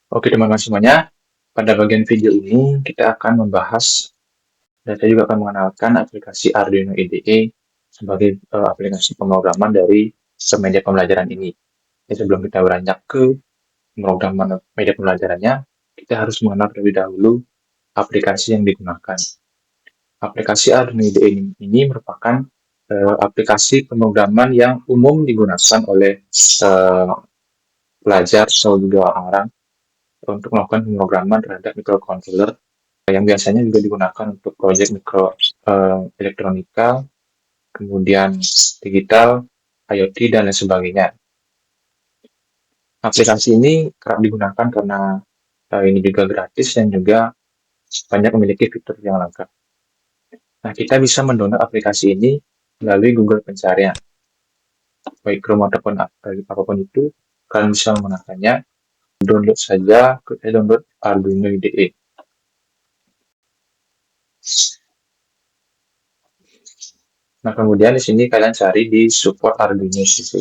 Oke teman-teman semuanya, pada bagian video ini kita akan membahas dan saya juga akan mengenalkan aplikasi Arduino IDE sebagai aplikasi pemrograman dari media pembelajaran ini. Jadi sebelum kita beranjak ke pemrograman media pembelajarannya, kita harus mengenal terlebih dahulu aplikasi yang digunakan. Aplikasi Arduino IDE ini merupakan aplikasi pemrograman yang umum digunakan oleh pelajar atau juga orang untuk melakukan pemrograman terhadap microcontroller yang biasanya juga digunakan untuk proyek mikro elektronika, kemudian digital, IoT, dan lain sebagainya. Aplikasi ini kerap digunakan karena ini juga gratis dan juga banyak memiliki fitur yang lengkap. Nah, kita bisa mendownload aplikasi ini melalui Google Pencarian. Baik Chrome ataupun apapun itu, kalian bisa menggunakannya. Download saja, download Arduino IDE. Nah, kemudian di sini kalian cari di support Arduino IDE.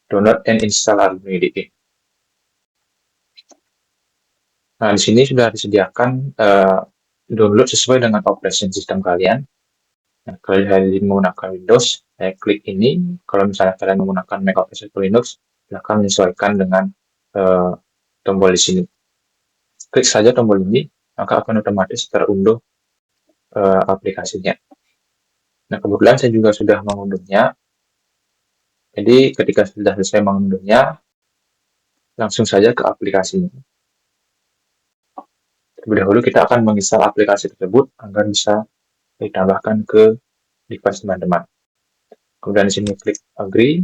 Download and install Arduino IDE. Nah, di sini sudah disediakan download sesuai dengan operation system kalian. Nah, kalau kalian menggunakan Windows, saya klik ini. Kalau misalnya kalian menggunakan Mac OS atau Linux, silahkan menyesuaikan dengan tombol di sini. Klik saja tombol ini, maka akan otomatis terunduh aplikasinya. Nah, kebetulan saya juga sudah mengunduhnya. Jadi, ketika sudah selesai mengunduhnya, langsung saja ke aplikasinya. Terlebih dahulu kita akan menginstal aplikasi tersebut agar bisa ditambahkan ke device teman-teman. Kemudian di sini klik agree,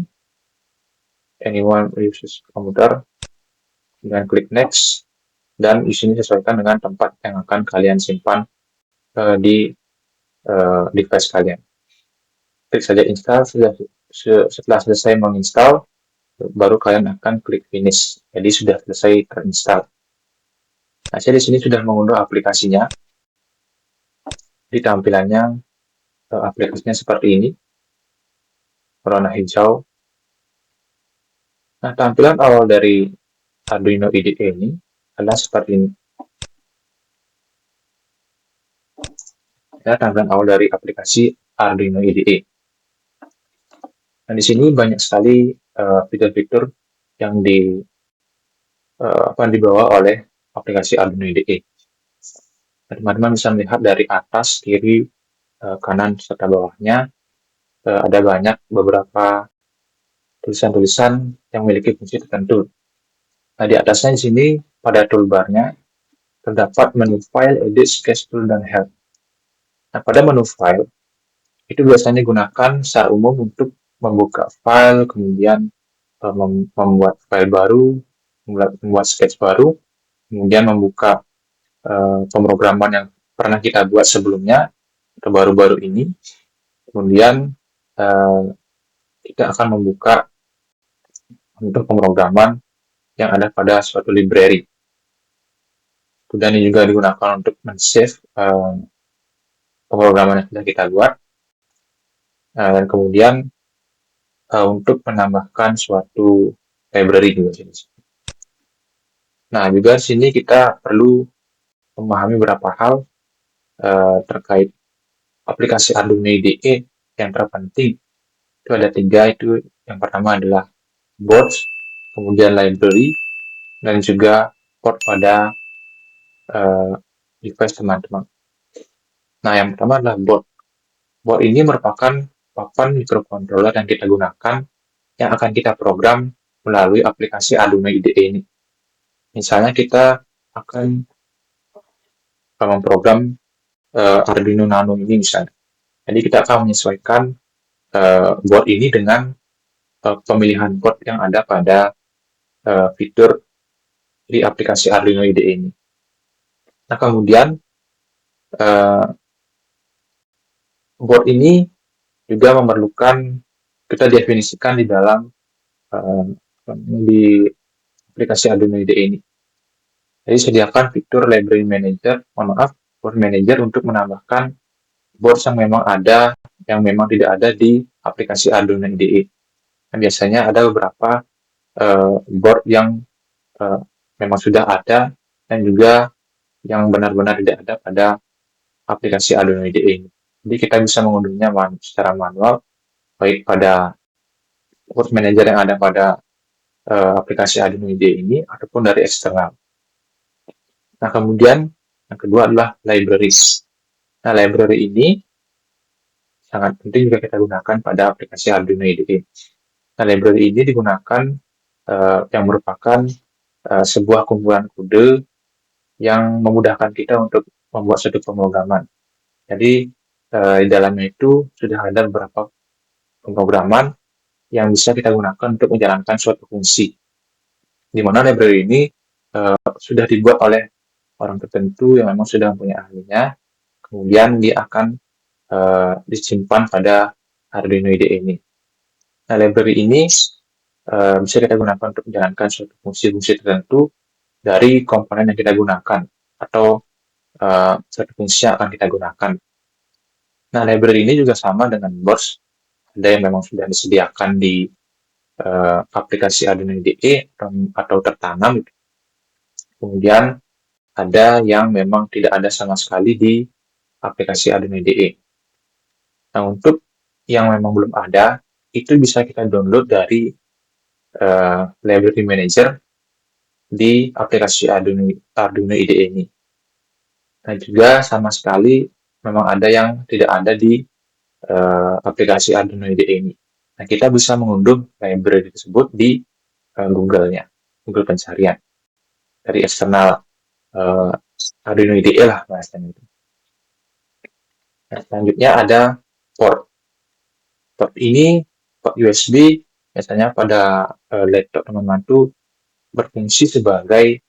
anyone uses komputer, kemudian klik next, dan di sini sesuaikan dengan tempat yang akan kalian simpan di device kalian. Klik saja install, setelah selesai menginstal, baru kalian akan klik finish. Jadi sudah selesai terinstall. Nah, saya di sini sudah mengunduh aplikasinya. Di tampilannya aplikasinya seperti ini, warna hijau. Nah, tampilan awal dari Arduino IDE ini adalah seperti ini. Ya, tampilan awal dari aplikasi Arduino IDE. Nah, di sini banyak sekali fitur-fitur yang dibawa oleh aplikasi Arduino IDE. Teman-teman bisa melihat dari atas, kiri, kanan, serta bawahnya ada banyak beberapa tulisan-tulisan yang memiliki fungsi tertentu. Nah, di atasnya di sini pada toolbarnya terdapat menu file, edit, sketch tool, dan help. Nah, pada menu file itu biasanya digunakan secara umum untuk membuka file, kemudian membuat file baru, membuat sketch baru, kemudian membuka pemrograman yang pernah kita buat sebelumnya atau baru-baru ini. Kemudian kita akan membuka untuk pemrograman yang ada pada suatu library. Kemudian ini juga digunakan untuk men-save pemrograman yang sudah kita buat. Dan kemudian untuk menambahkan suatu library juga sini. Nah, juga di sini kita perlu memahami beberapa hal terkait aplikasi Arduino IDE yang terpenting. Itu ada 3, itu yang pertama adalah board, kemudian library, dan juga port pada device teman-teman. Nah, yang pertama adalah board. Board ini merupakan papan microcontroller yang kita gunakan yang akan kita program melalui aplikasi Arduino IDE ini. Misalnya kita akan memprogram Arduino Nano ini misalnya. Jadi kita akan menyesuaikan board ini dengan pemilihan board yang ada pada fitur di aplikasi Arduino IDE ini. Nah, kemudian board ini juga memerlukan kita definisikan di dalam di aplikasi Arduino IDE ini. Jadi sediakan fitur library manager, board manager untuk menambahkan board yang memang ada, yang memang tidak ada di aplikasi Arduino IDE. Dan biasanya ada beberapa board yang memang sudah ada dan juga yang benar-benar tidak ada pada aplikasi Arduino IDE ini. Jadi kita bisa mengunduhnya secara manual, baik pada code manager yang ada pada aplikasi Arduino IDE ini ataupun dari eksternal. Nah, kemudian yang kedua adalah libraries. Nah, library ini sangat penting juga kita gunakan pada aplikasi Arduino IDE. Nah, library ini digunakan yang merupakan sebuah kumpulan kode yang memudahkan kita untuk membuat suatu pemrograman. Jadi, di dalamnya itu sudah ada beberapa pemrograman yang bisa kita gunakan untuk menjalankan suatu fungsi. Di mana library ini sudah dibuat oleh orang tertentu yang memang sudah mempunyai ahlinya, kemudian dia akan disimpan pada Arduino IDE ini. Nah, library ini bisa kita gunakan untuk menjalankan suatu fungsi-fungsi tertentu dari komponen yang kita gunakan atau suatu fungsi yang akan kita gunakan. Nah, library ini juga sama dengan Bots, ada yang memang sudah disediakan di aplikasi Arduino IDE atau tertanam. Kemudian ada yang memang tidak ada sama sekali di aplikasi Arduino IDE. Nah, untuk yang memang belum ada, itu bisa kita download dari Library Manager di aplikasi Arduino IDE ini. Nah, juga sama sekali memang ada yang tidak ada di aplikasi Arduino IDE ini. Nah, kita bisa mengunduh library tersebut di Google-nya, Google pencarian dari eksternal Arduino IDE lah bahasanya itu. Nah, selanjutnya ada port. Port ini port USB biasanya pada laptop teman-teman itu berfungsi sebagai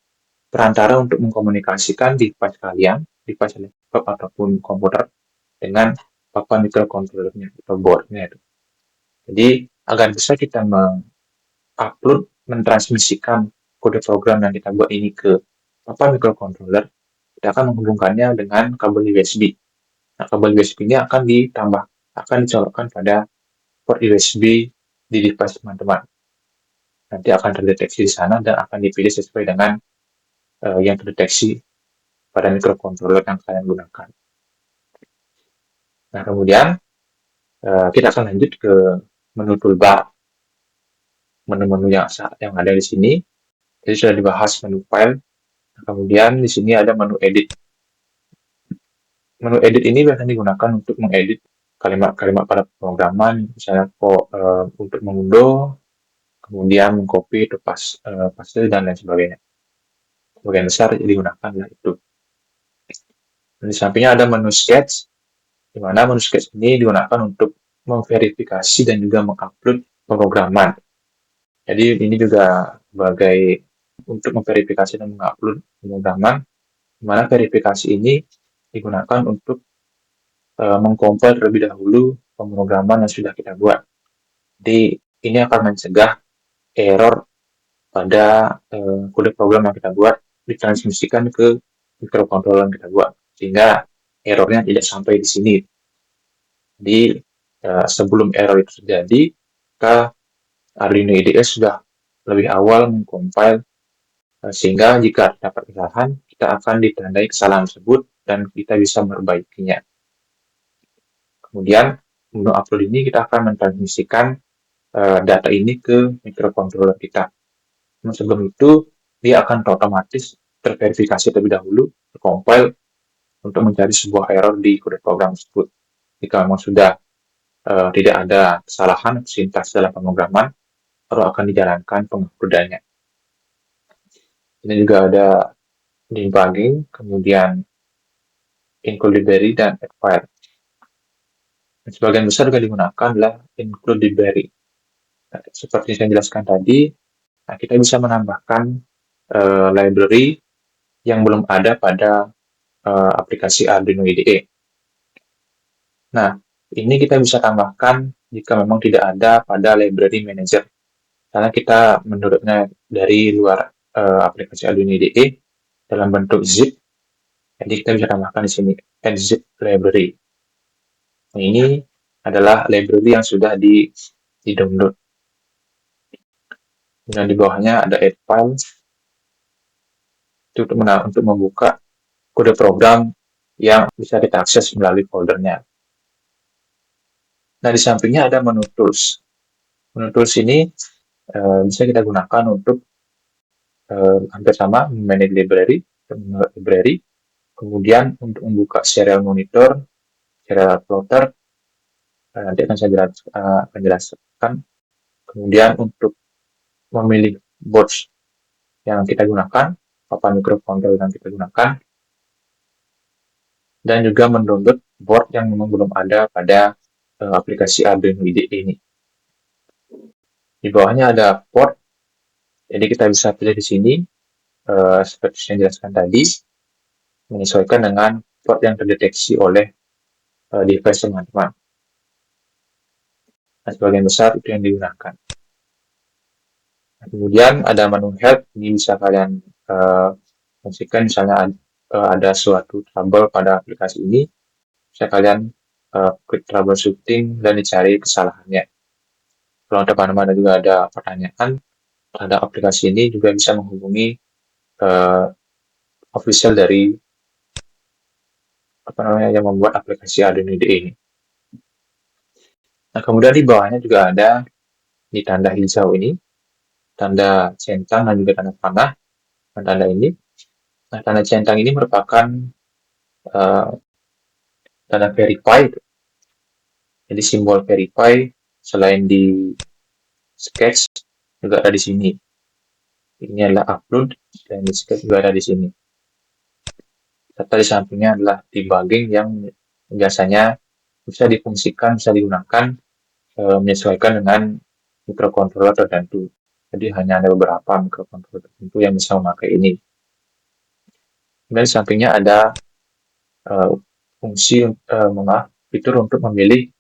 perantara untuk mengkomunikasikan device kalian, device laptop ataupun komputer dengan papan microcontroller-nya atau board-nya itu. Jadi agar bisa kita mengupload, mentransmisikan kode program yang kita buat ini ke papan microcontroller, kita akan menghubungkannya dengan kabel USB. Nah, kabel USB ini akan dicolokkan pada port USB di device teman-teman. Nanti akan terdeteksi di sana dan akan dipilih sesuai dengan yang terdeteksi pada microcontroller yang kalian gunakan. Nah, kemudian kita akan lanjut ke menu toolbar. Menu-menu yang ada di sini. Jadi sudah dibahas menu file. Nah, kemudian di sini ada menu edit. Menu edit ini biasanya digunakan untuk mengedit kalimat-kalimat pada pemrograman, misalnya untuk mengunduh, kemudian mengcopy, paste, dan lain sebagainya. Sebagian besar digunakan itu. Dan di sampingnya ada menu sketch, di mana menu sketch ini digunakan untuk memverifikasi dan juga mengupload pemrograman. Jadi ini juga sebagai untuk memverifikasi dan mengupload pemrograman, di mana verifikasi ini digunakan untuk mengkompil terlebih dahulu pemrograman yang sudah kita buat. Jadi ini akan mencegah error pada kode program yang kita buat ditransmisikan ke microcontroller yang kita buat, sehingga errornya tidak sampai di sini. Jadi sebelum error itu terjadi, maka Arduino IDE sudah lebih awal mengcompile sehingga jika dapat kesalahan, kita akan ditandai kesalahan tersebut dan kita bisa memperbaikinya. Kemudian, menu upload ini kita akan mentransmisikan data ini ke microcontroller kita. Nah, sebelum itu, dia akan otomatis terverifikasi terlebih dahulu, tercompile untuk mencari sebuah error di kode program tersebut. Jika memang sudah tidak ada kesalahan sintaks dalam pemrograman, baru akan dijalankan penguploadannya. Ini juga ada debugging, kemudian include library, dan add file. Dan sebagian besar juga digunakan adalah include library. Nah, seperti yang saya jelaskan tadi, kita bisa menambahkan library yang belum ada pada aplikasi Arduino IDE. Nah, ini kita bisa tambahkan jika memang tidak ada pada library manager. Karena kita menurutnya dari luar aplikasi Arduino IDE dalam bentuk zip, jadi kita bisa tambahkan di sini add zip library. Nah, ini adalah library yang sudah di-download. Dan di bawahnya ada add file. untuk membuka kode program yang bisa kita akses melalui foldernya. Nah, di sampingnya ada menu tools. Menu tools ini bisa kita gunakan untuk hampir sama manage library, kemudian untuk membuka serial monitor, serial plotter, nanti akan saya jelaskan. Kemudian untuk memilih boards yang kita gunakan, papan microcontroller yang kita gunakan, dan juga mendownload board yang memang belum ada pada aplikasi Arduino IDE ini. Di bawahnya ada port, jadi kita bisa pilih di sini, seperti yang dijelaskan tadi, menyesuaikan dengan port yang terdeteksi oleh device teman-teman. Nah, sebagian besar itu yang digunakan. Nah, kemudian ada menu help, ini bisa kalian fungsikan, misalnya ada suatu trouble pada aplikasi ini, bisa kalian klik troubleshooting dan dicari kesalahannya. Kalau teman-teman juga ada pertanyaan terhadap aplikasi ini, juga bisa menghubungi official dari yang membuat aplikasi Arduino IDE ini. Nah, kemudian di bawahnya juga ada di tanda hijau ini, tanda centang dan juga tanda panah. Dan tanda ini, nah, tanda centang ini merupakan tanda verify. Jadi simbol verify selain di sketch juga ada di sini. Ini adalah upload dan di sketch juga ada di sini. Serta di sampingnya adalah debugging yang biasanya bisa difungsikan, bisa digunakan menyesuaikan dengan microcontroller tertentu. Jadi hanya ada beberapa microcontroller tertentu yang bisa memakai ini. Kemudian di sampingnya ada fitur untuk memilih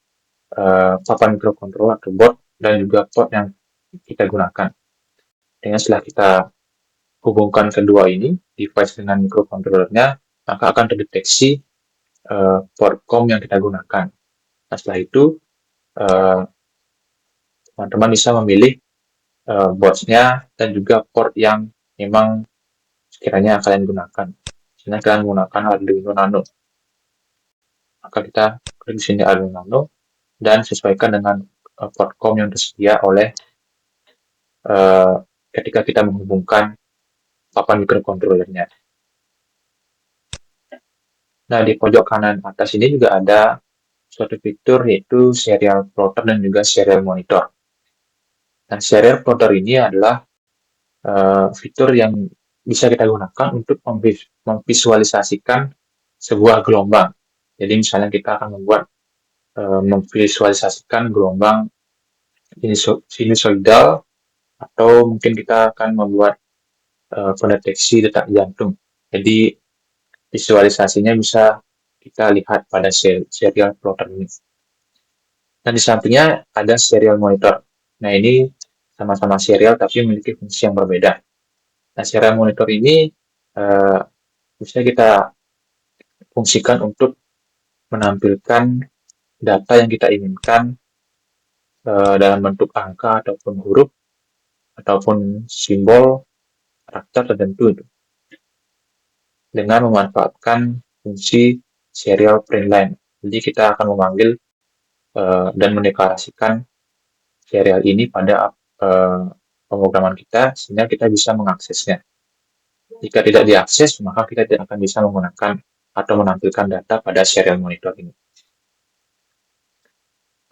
papan microcontroller atau board dan juga port yang kita gunakan. Dengan setelah kita hubungkan kedua ini, device dengan microcontrollernya, maka akan terdeteksi port COM yang kita gunakan. Nah, setelah itu, teman-teman bisa memilih boards-nya dan juga port yang memang sekiranya kalian gunakan. Misalnya kalian menggunakan Arduino Nano, maka kita klik di sini Arduino Nano dan sesuaikan dengan port COM yang tersedia oleh ketika kita menghubungkan papan microcontrollernya. Nah, di pojok kanan atas ini juga ada suatu fitur yaitu serial plotter dan juga serial monitor. Nah, serial plotter ini adalah fitur yang bisa kita gunakan untuk memvisualisasikan sebuah gelombang. Jadi misalnya kita akan memvisualisasikan gelombang sinusoidal, atau mungkin kita akan membuat pendeteksi detak jantung. Jadi visualisasinya bisa kita lihat pada serial plotter ini. Dan di sampingnya ada serial monitor. Nah, ini sama-sama serial tapi memiliki fungsi yang berbeda. Nah, serial monitor ini bisa kita fungsikan untuk menampilkan data yang kita inginkan dalam bentuk angka ataupun huruf ataupun simbol karakter tertentu dengan memanfaatkan fungsi serial print line. Jadi kita akan memanggil dan mendeklarasikan serial ini pada pemrograman kita sehingga kita bisa mengaksesnya. Jika tidak diakses, maka kita tidak akan bisa menggunakan atau menampilkan data pada serial monitor ini.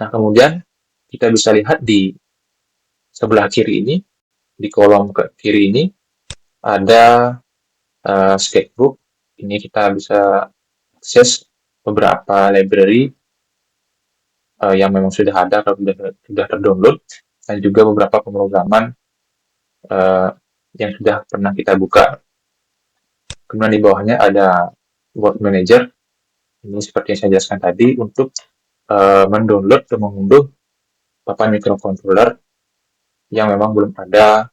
Nah, kemudian kita bisa lihat di sebelah kiri ini, di kolom kiri ini, ada sketchbook. Ini kita bisa akses beberapa library yang memang sudah ada atau sudah terdownload, dan juga beberapa pemrograman yang sudah pernah kita buka. Kemudian di bawahnya ada board manager. Ini seperti yang saya jelaskan tadi untuk mendownload dan mengunduh papan microcontroller yang memang belum ada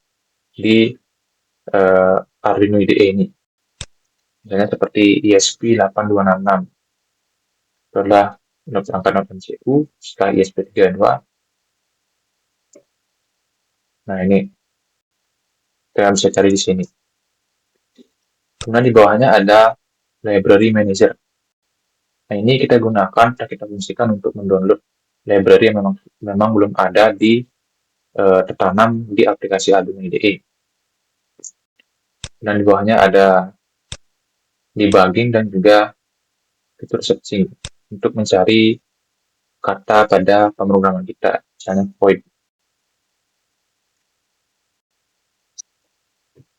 di Arduino IDE ini. Misalnya seperti ESP8266. Itu adalah perangkat OpenCU setelah ESP32. Nah, ini kita bisa cari di sini. Kemudian di bawahnya ada Library Manager. Nah, ini kita gunakan dan kita fungsikan untuk mendownload library yang memang belum ada tertanam di aplikasi Arduino IDE. Dan di bawahnya ada debugging dan juga fitur searching untuk mencari kata pada pemrograman kita, misalnya void,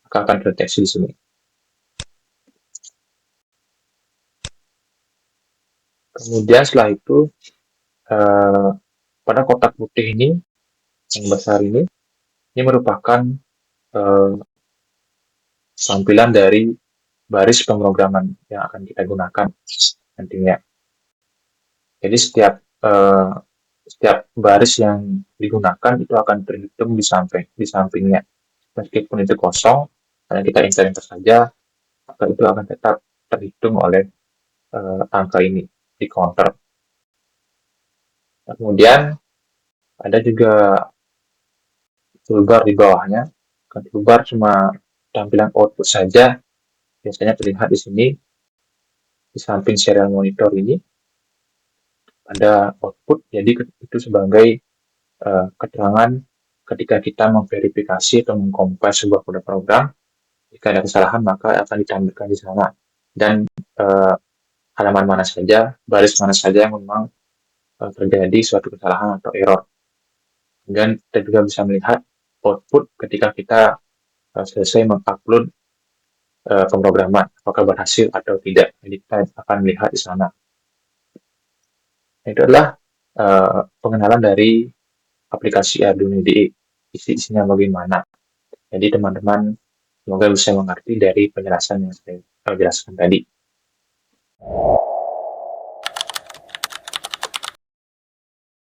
maka akan terdeteksi di sini. Kemudian setelah itu, pada kotak putih ini, yang besar ini merupakan tampilan dari baris pemrograman yang akan kita gunakan nantinya. Jadi setiap baris yang digunakan itu akan terhitung di sampingnya. Meskipun itu kosong, karena kita enter saja, maka itu akan tetap terhitung oleh angka ini di counter. Kemudian ada juga toolbar di bawahnya. Toolbar cuma tampilan output saja, biasanya terlihat di sini di samping serial monitor ini ada output, jadi itu sebagai keterangan ketika kita memverifikasi atau mengcompile sebuah kode program. Jika ada kesalahan maka akan ditampilkan di sana, dan halaman mana saja, baris mana saja yang memang terjadi suatu kesalahan atau error. Dan kita juga bisa melihat output ketika kita selesai mengupload pemrograman, apakah berhasil atau tidak. Jadi kita akan melihat di sana. Itu adalah pengenalan dari aplikasi Arduino IDE. Isinya bagaimana. Jadi teman-teman semoga bisa mengerti dari penjelasan yang saya jelaskan tadi.